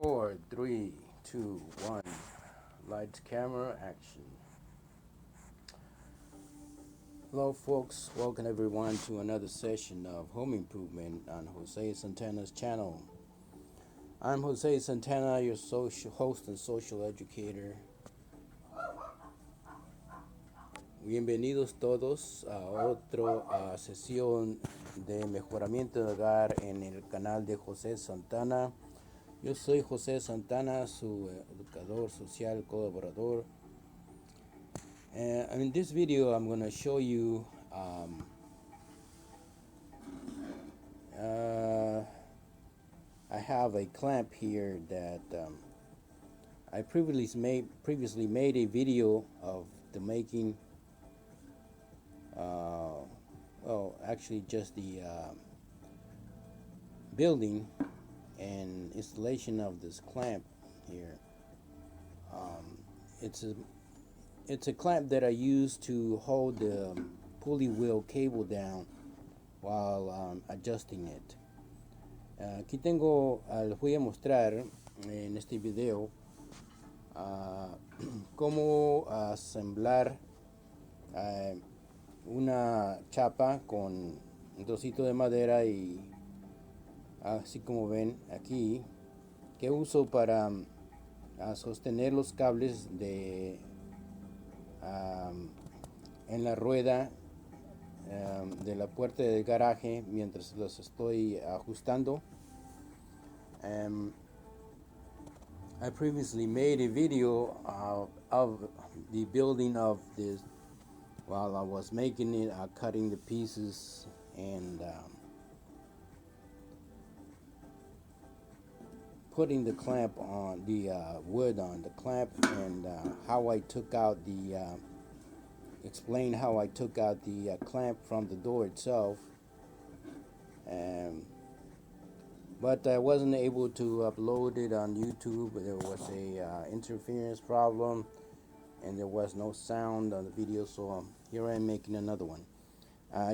Four, three, two, one. Lights, camera, action. Hello, folks. Welcome everyone to another session of Home Improvement on Jose Santana's channel. I'm Jose Santana, your social host and social educator. Bienvenidos todos a otra sesión de Mejoramiento de Hogar en el canal de José Santana. Yo soy José Santana, su educador social colaborador. In this video, I'm going to show you I have a clamp here that I previously made a video of the making. Well, actually, just the building and installation of this clamp here. It's a clamp that I use to hold the pulley wheel cable down while adjusting it. Aquí tengo, les voy a mostrar en este video cómo asemblar una chapa con un trocito de madera y así como ven aquí, que uso para sostener los cables de en la rueda de la puerta del garaje mientras los estoy ajustando. I previously made a video of the building of this while I was making it, cutting the pieces and putting the clamp on the wood on the clamp, and how I took out the explain how I took out the clamp from the door itself. But I wasn't able to upload it on YouTube. There was a interference problem and there was no sound on the video, so here I am making another one.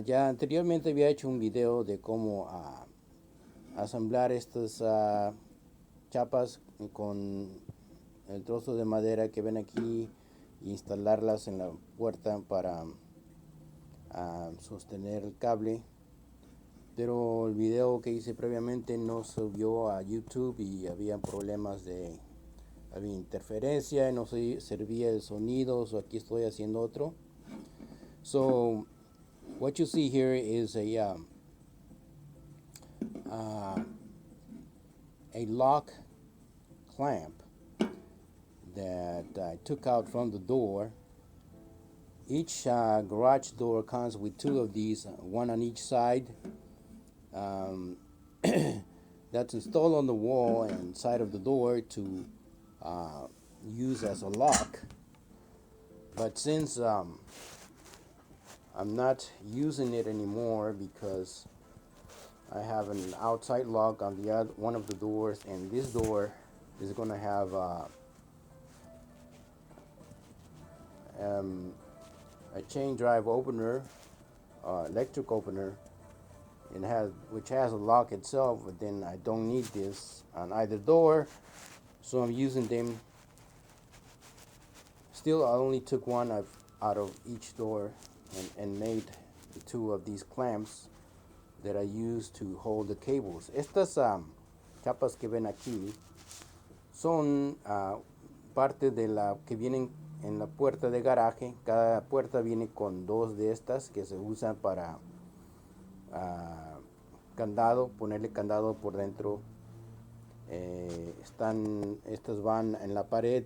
Ya anteriormente había hecho un video de cómo asamblar estas chapas con el trozo de madera que ven aquí e instalarlas en la puerta para sostener el cable, pero el video que hice previamente no subió a YouTube y había problemas había interferencia y no servía el sonido, so aquí estoy haciendo otro. So what you see here is a lock clamp that I took out from the door. Each garage door comes with two of these, one on each side. That's installed on the wall and side of the door to use as a lock. But since I'm not using it anymore because I have an outside lock on the other one of the doors, and this door is going to have a chain drive opener, electric opener, which has a lock itself, but then I don't need this on either door, so I'm using them. Still, I only took one out of each door and made two of these clamps that I use to hold the cables. Estas chapas que ven aquí son parte de la que vienen en la puerta de garaje. Cada puerta viene con dos de estas que se usan para candado, ponerle candado por dentro. Estas van en la pared,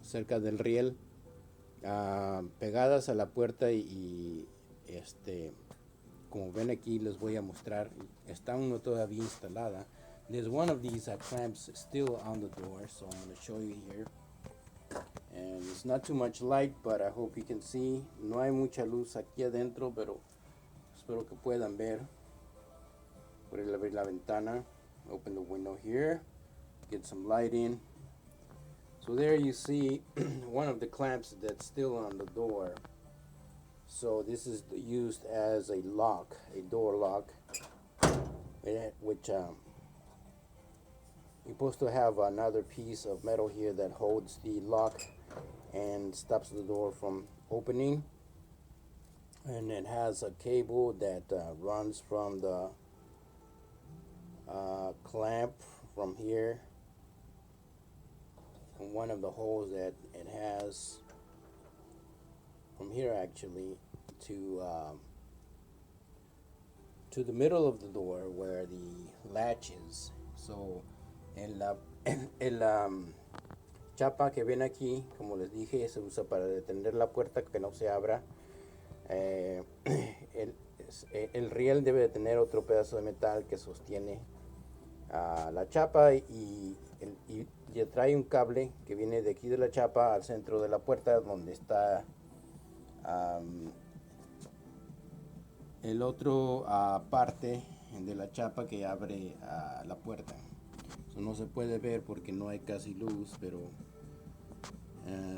cerca del riel, pegadas a la puerta y como ven aquí les voy a mostrar, está uno todavía instalada. There's one of these clamps still on the door, so I'm going to show you here. And it's not too much light, but I hope you can see. No hay mucha luz aquí adentro, pero espero que puedan ver. Voy a abrir la ventana, open the window here, get some light in. So there you see one of the clamps that's still on the door. So this is used as a lock, a door lock, which you're supposed to have another piece of metal here that holds the lock and stops the door from opening, and it has a cable that runs from the clamp from here, and one of the holes that it has from here actually to the middle of the door where the latch is. So el chapa que ven aquí, como les dije, se usa para detener la puerta que no se abra. El riel debe de tener otro pedazo de metal que sostiene la chapa y trae un cable que viene de aquí de la chapa al centro de la puerta, donde está el otro parte de la chapa que abre la puerta. Eso no se puede ver porque no hay casi luz, pero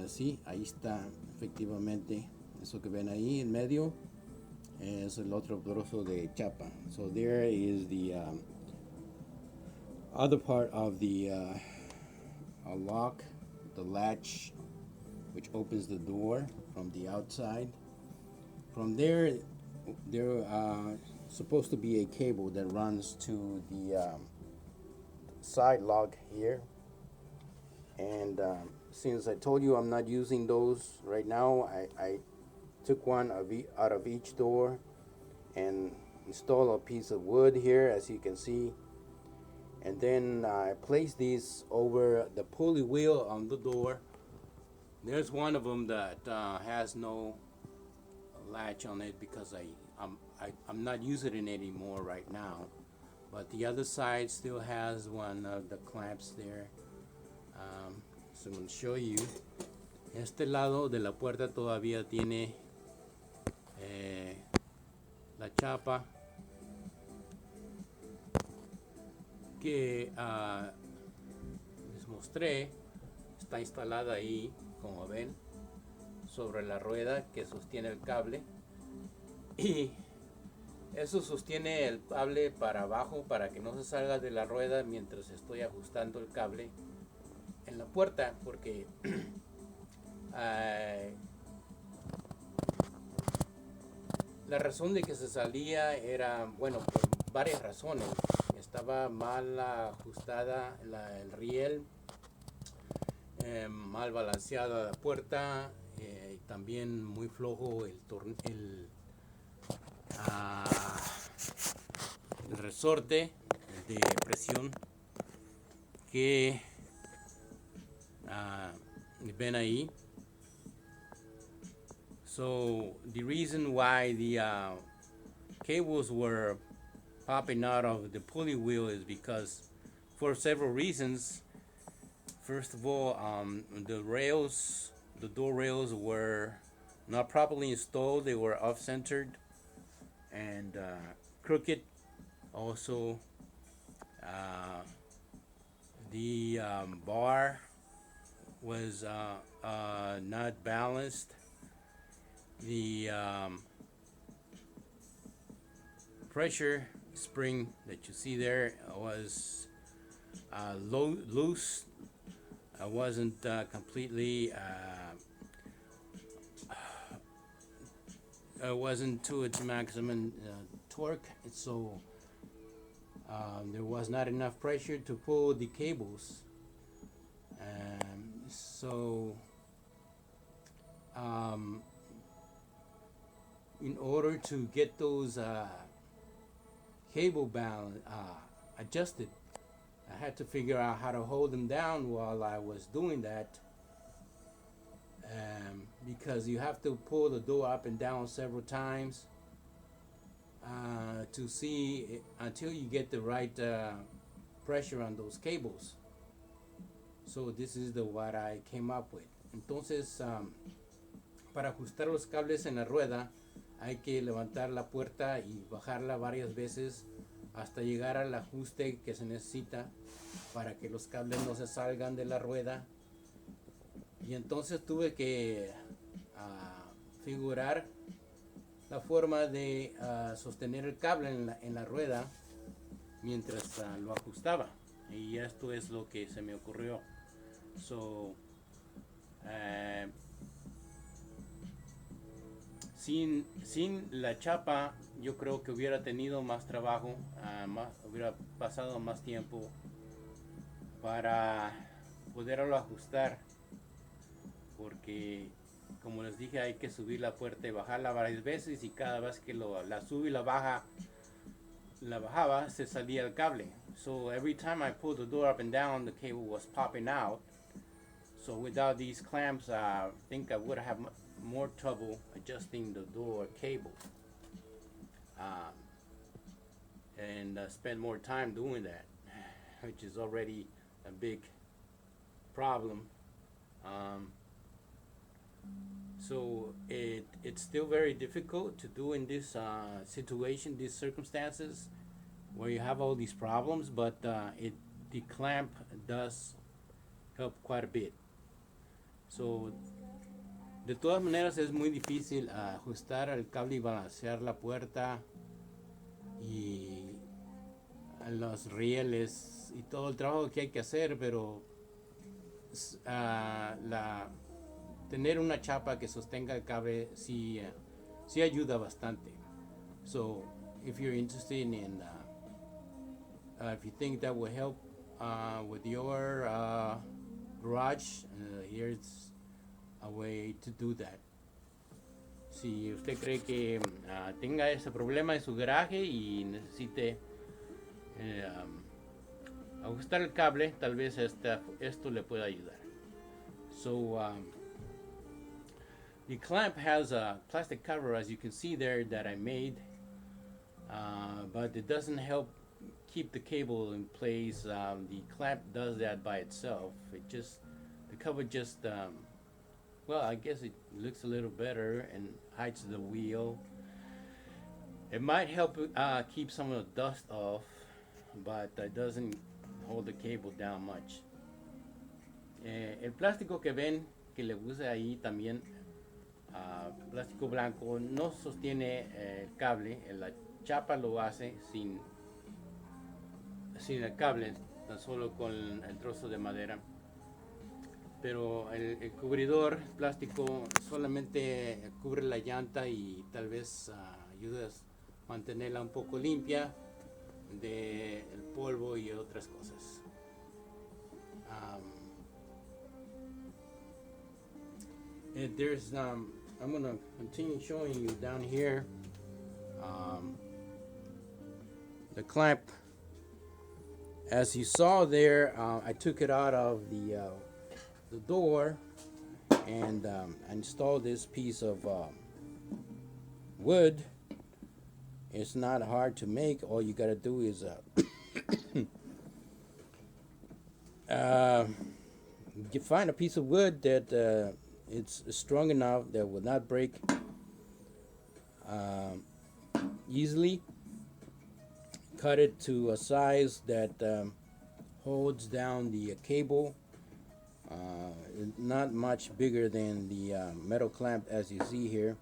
sí, ahí está efectivamente. Eso que ven ahí en medio es el otro trozo de chapa. So there is the other part of the lock, the latch, which opens the door from the outside. From there supposed to be a cable that runs to the side lock here. And since I told you I'm not using those right now, I took one out of each door and installed a piece of wood here, as you can see. And then I placed these over the pulley wheel on the door. There's one of them that has no latch on it because I'm not using it anymore right now. But the other side still has one of the clamps there. So I'm going to show you. Este lado de la puerta todavía tiene la chapa que les mostré. Está instalada ahí, como ven, sobre la rueda que sostiene el cable, y eso sostiene el cable para abajo para que no se salga de la rueda mientras estoy ajustando el cable en la puerta, porque la razón de que se salía era, bueno, por varias razones. Estaba mal ajustada el riel, mal balanceada la puerta, y también muy flojo el resorte de presión que ven ahí. So the reason why the cables were popping out of the pulley wheel is because, for several reasons. First of all, the door rails were not properly installed. They were off-centered and crooked. Also, the bar was not balanced. The pressure spring that you see there was loose. Wasn't completely wasn't to its maximum torque, so there was not enough pressure to pull the cables. So in order to get those cable bound adjusted, I had to figure out how to hold them down while I was doing that, because you have to pull the door up and down several times to see until you get the right pressure on those cables. So this is what I came up with. Entonces, para ajustar los cables en la rueda hay que levantar la puerta y bajarla varias veces hasta llegar al ajuste que se necesita para que los cables no se salgan de la rueda. Y entonces tuve que figurar la forma de sostener el cable en la rueda mientras lo ajustaba. y esto es lo que se me ocurrió. So, sin la chapa, yo creo que hubiera tenido más trabajo, hubiera pasado más tiempo para poderlo ajustar, porque como les dije, hay que subir la puerta y bajarla varias veces, y cada vez que la sube y la bajaba, se salía el cable. So every time I pulled the door up and down, the cable was popping out. So without these clamps, I think I would have more trouble adjusting the door cable, um, and spend more time doing that, which is already a big problem. Um, so it's still very difficult to do in this situation, these circumstances, where you have all these problems, but the clamp does help quite a bit. So, de todas maneras es muy difícil ajustar el cable y balancear la puerta y los rieles y todo el trabajo que hay que hacer, pero tener una chapa que sostenga el cable sí ayuda bastante. So, if you're interested in, if you think that will help with your garage, here's a way to do that. Si usted cree que tenga ese problema en su garaje y necesite ajustar el cable, tal vez esto le pueda ayudar. So the clamp has a plastic cover, as you can see there, that I made, but it doesn't help keep the cable in place. The clamp does that by itself. The cover just, well, I guess it looks a little better and hides the wheel. It might help keep some of the dust off, but it doesn't hold the cable down much. El plástico que ven que le puse ahí también, plástico blanco, no sostiene el cable. La chapa lo hace sin el cable, tan solo con el trozo de madera. Pero el cubridor plástico solamente cubre la llanta y tal vez ayuda a mantenerla un poco limpia del polvo y otras cosas. I'm going to continue showing you down here the clamp. As you saw there, I took it out of the door and installed this piece of wood. It's not hard to make. All you gotta do is you find a piece of wood that it's strong enough that will not break easily. Cut it to a size that holds down the cable. Not much bigger than the metal clamp, as you see here.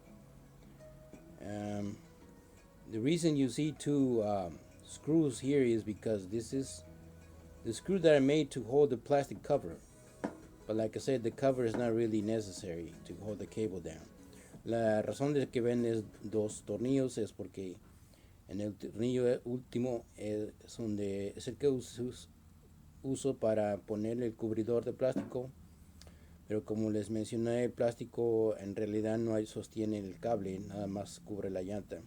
The reason you see two screws here is because this is the screw that I made to hold the plastic cover. But like I said, the cover is not really necessary to hold the cable down. La razón de que ven es dos tornillos es porque en el tornillo último es el que uso para poner el cubridor de plástico. Pero como les mencioné, el plástico en realidad no sostiene el cable, nada más cubre la llanta.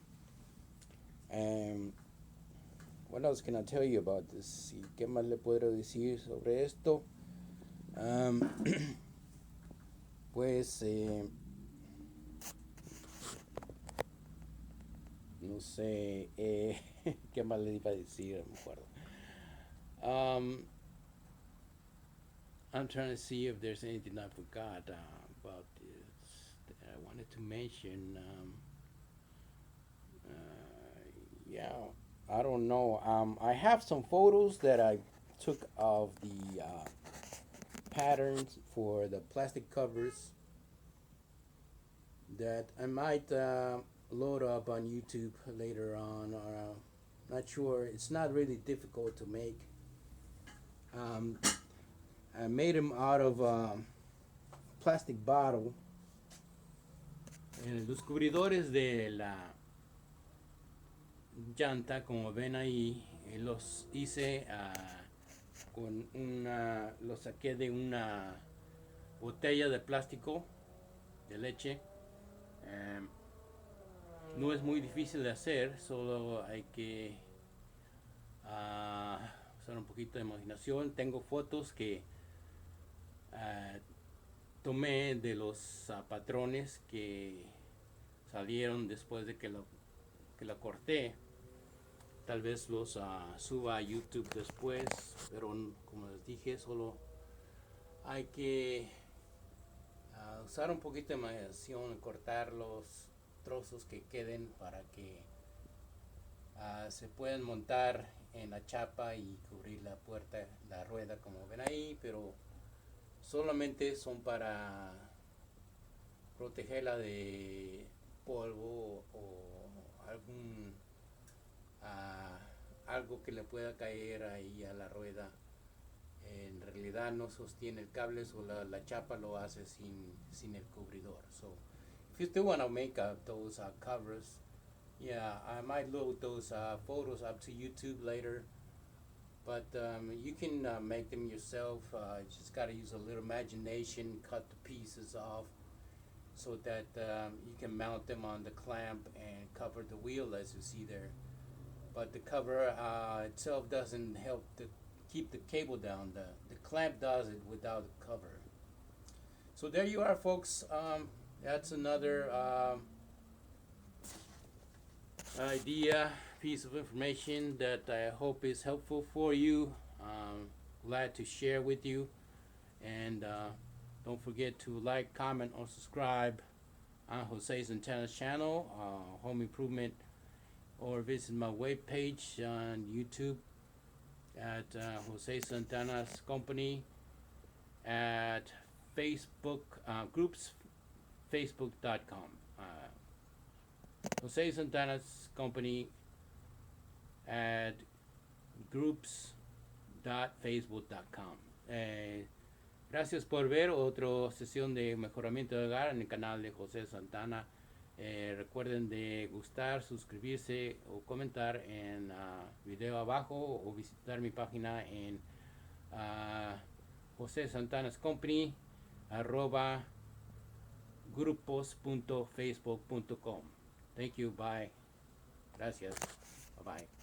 What else can I tell you about this? ¿Y qué más le puedo decir sobre esto? Pues no sé qué más le iba a decir, no me acuerdo. I'm trying to see if there's anything I forgot about this that I wanted to mention. Yeah, I don't know. I have some photos that I took of the patterns for the plastic covers that I might load up on YouTube later on, or not sure. It's not really difficult to make. I made them out of plastic bottle. Los cubridores de la llanta, como ven ahí, los hice con los saqué de una botella de plástico de leche. No es muy difícil de hacer, solo hay que usar un poquito de imaginación. Tengo fotos que tomé de los patrones que salieron después de que la corté. Tal vez los suba a YouTube después, pero como les dije, solo hay que usar un poquito de imaginación, cortar los trozos que queden para que se puedan montar en la chapa y cubrir la puerta, la rueda, como ven ahí, pero solamente son para protegerla de polvo o algo que le pueda caer ahí a la rueda. En realidad no sostiene el cable, o la chapa lo hace sin el cubridor. So if you still want to make those covers, yeah, I might load those photos up to YouTube later, but you can make them yourself. You just got to use a little imagination, cut the pieces off so that you can mount them on the clamp and cover the wheel as you see there. But the cover itself doesn't help to keep the cable down. The clamp does it without the cover. So there you are, folks. That's another idea, piece of information that I hope is helpful for you. Glad to share with you. And don't forget to like, comment, or subscribe on Jose Santana's channel, Home Improvement, or visit my webpage on YouTube at Jose Santana's Company, at Facebook groups, facebook.com. Jose Santana's Company at groups.facebook.com. Gracias por ver otra sesión de mejoramiento de hogar en el canal de José Santana. Recuerden de gustar, suscribirse o comentar en video abajo o visitar mi página en José Santana's Company @grupos.facebook.com. Thank you, bye. Gracias, bye bye.